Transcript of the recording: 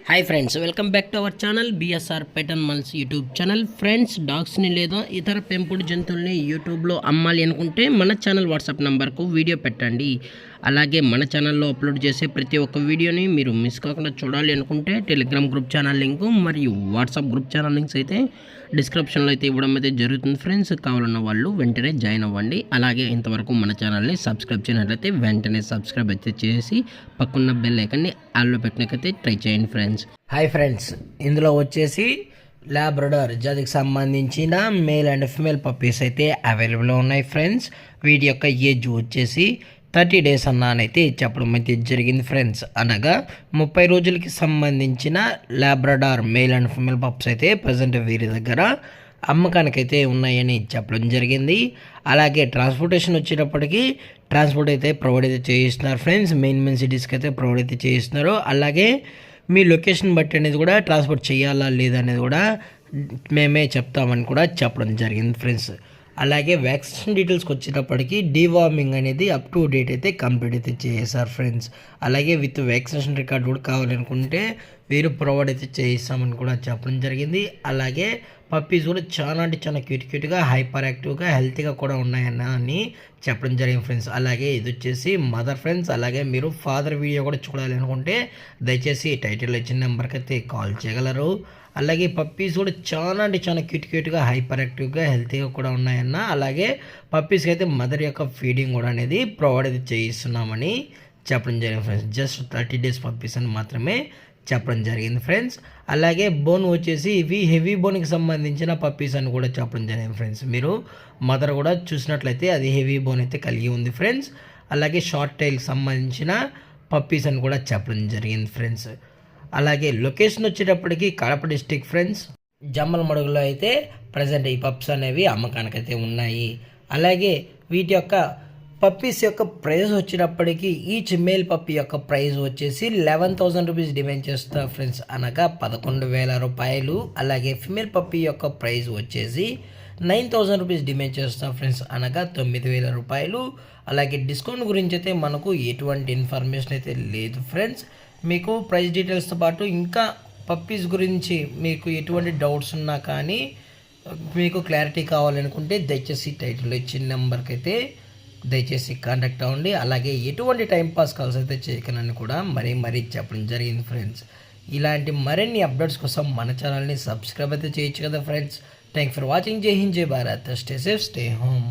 Hi friends, welcome back to our channel BSR pet animals YouTube channel. Friends, డాగ్స్ని లేదా ఇతర పెంపుడు జంతువుల్ని యూట్యూబ్లో అమ్మాలి అనుకుంటే మన ఛానల్ వాట్సాప్ నెంబర్కు వీడియో పెట్టండి. అలాగే మన ఛానల్లో అప్లోడ్ చేసే ప్రతి ఒక్క వీడియోని మీరు మిస్ కాకుండా చూడాలి అనుకుంటే టెలిగ్రామ్ గ్రూప్ ఛానల్ లింకు మరియు వాట్సాప్ గ్రూప్ ఛానల్ లింక్స్ అయితే డిస్క్రిప్షన్లో అయితే ఇవ్వడం అయితే జరుగుతుంది. ఫ్రెండ్స్, కావాలన్న వాళ్ళు వెంటనే జాయిన్ అవ్వండి. అలాగే ఇంతవరకు మన ఛానల్ని సబ్స్క్రైబ్ చేయనట్లయితే వెంటనే సబ్స్క్రైబ్ అయితే చేసి పక్కన్న బెల్ ఐకాన్ని ఆల్లో పెట్టినకైతే ట్రై చేయండి ఫ్రెండ్స్. హాయ్ ఫ్రెండ్స్, ఇందులో వచ్చేసి లాబ్రడార్ జాతికి సంబంధించిన మేల్ అండ్ ఫిమేల్ పప్పీస్ అయితే అవైలబుల్లో ఉన్నాయి ఫ్రెండ్స్. వీటి యొక్క ఏజ్ వచ్చేసి 30 days అన్నానైతే చెప్పడం అయితే జరిగింది ఫ్రెండ్స్. అనగా 30 రోజులకి సంబంధించిన Labrador male and female pups అయితే ప్రజెంట్ వీరి దగ్గర అమ్మకానికైతే ఉన్నాయని చెప్పడం జరిగింది. అలాగే ట్రాన్స్పోర్టేషన్ వచ్చేటప్పటికి ట్రాన్స్పోర్ట్ అయితే ప్రొవైడ్ అయితే చేయిస్తున్నారు ఫ్రెండ్స్. మెయిన్ సిటీస్కి అయితే ప్రొవైడ్ అయితే చేయిస్తున్నారు. అలాగే మీ లొకేషన్ బట్టి అనేది కూడా ట్రాన్స్పోర్ట్ చేయాలా లేదా అనేది కూడా మేమే చెప్తామని కూడా చెప్పడం జరిగింది ఫ్రెండ్స్. అలాగే వ్యాక్సినేషన్ డీటెయిల్స్కి వచ్చేటప్పటికి డీవార్మింగ్ అనేది అప్ టు డేట్ అయితే కంప్లీట్ అయితే చేశారు ఫ్రెండ్స్. అలాగే విత్ వ్యాక్సినేషన్ రికార్డ్ కూడా కావాలనుకుంటే వీరు ప్రొవైడ్ అయితే చేయిస్తామని కూడా చెప్పడం జరిగింది. అలాగే పప్పీస్ కూడా చాలా అంటే చాలా క్యూట్గా హైపర్ యాక్టివ్గా హెల్తీగా కూడా ఉన్నాయని చెప్పడం జరిగింది ఫ్రెండ్స్. అలాగే ఇది వచ్చేసి మదర్ ఫ్రెండ్స్. అలాగే మీరు ఫాదర్ వీడియో కూడా చూడాలి అనుకుంటే దయచేసి టైటిల్లో ఇచ్చిన నెంబర్కి అయితే కాల్ చేయగలరు. అలాగే పప్పీస్ కూడా చాలా అంటే చాలా క్యూట్గా హైపర్ యాక్టివ్గా హెల్తీగా కూడా ఉన్నాయన్న. అలాగే పప్పీస్కి అయితే మదర్ యొక్క ఫీడింగ్ కూడా అనేది ప్రొవైడ్ అయితే చేయిస్తున్నామని చెప్పడం జరిగింది ఫ్రెండ్స్. జస్ట్ 30 days పప్పీస్ అని మాత్రమే చెప్పడం జరిగింది ఫ్రెండ్స్. అలాగే బోన్ వచ్చేసి ఇవి హెవీ బోన్కి సంబంధించిన పప్పీస్ అని కూడా చెప్పడం జరిగింది ఫ్రెండ్స్. మీరు మదర్ కూడా చూసినట్లయితే అది హెవీ బోన్ అయితే కలిగి ఉంది ఫ్రెండ్స్. అలాగే షార్ట్ టైల్కి సంబంధించిన పప్పీస్ అని కూడా చెప్పడం జరిగింది ఫ్రెండ్స్. అలాగే లొకేషన్ వచ్చేటప్పటికి కడప డిస్టిక్ ఫ్రెండ్స్. జమ్మలమడుగులో అయితే ప్రజెంట్ ఈ పప్స్ అనేవి అమ్మకానికైతే ఉన్నాయి. అలాగే వీటి యొక్క పప్పీస్ యొక్క ప్రైస్ వచ్చేటప్పటికి ఈచ్ మేల్ పప్పీ యొక్క ప్రైస్ వచ్చేసి 11,000 రూపీస్ డిమాండ్ చేస్తారు ఫ్రెండ్స్, అనగా 11,000 రూపాయలు. అలాగే ఫిమేల్ పప్పీ యొక్క ప్రైస్ వచ్చేసి 9,000 రూపీస్ డిమాండ్ చేస్తాం ఫ్రెండ్స్, అనగా 9,000 రూపాయలు. అలాగే డిస్కౌంట్ గురించి అయితే మనకు ఎటువంటి ఇన్ఫర్మేషన్ అయితే లేదు ఫ్రెండ్స్. మీకు ప్రైస్ డీటెయిల్స్తో పాటు ఇంకా పప్పీస్ గురించి మీకు ఎటువంటి డౌట్స్ ఉన్నా కానీ మీకు క్లారిటీ కావాలనుకుంటే దయచేసి టైటిల్లో ఇచ్చిన నెంబర్కి అయితే దయచేసి కాంటాక్ట్ అవ్వండి. అలాగే ఎటువంటి టైంపాస్ కాల్స్ అయితే చేయకనని కూడా మరీ చెప్పడం జరిగింది ఫ్రెండ్స్. ఇలాంటి మరిన్ని అప్డేట్స్ కోసం మన ఛానల్ని సబ్స్క్రైబ్ అయితే చేయొచ్చు కదా ఫ్రెండ్స్. Thank for watching. జై హింద్, జై Bharat. Stay safe, stay home.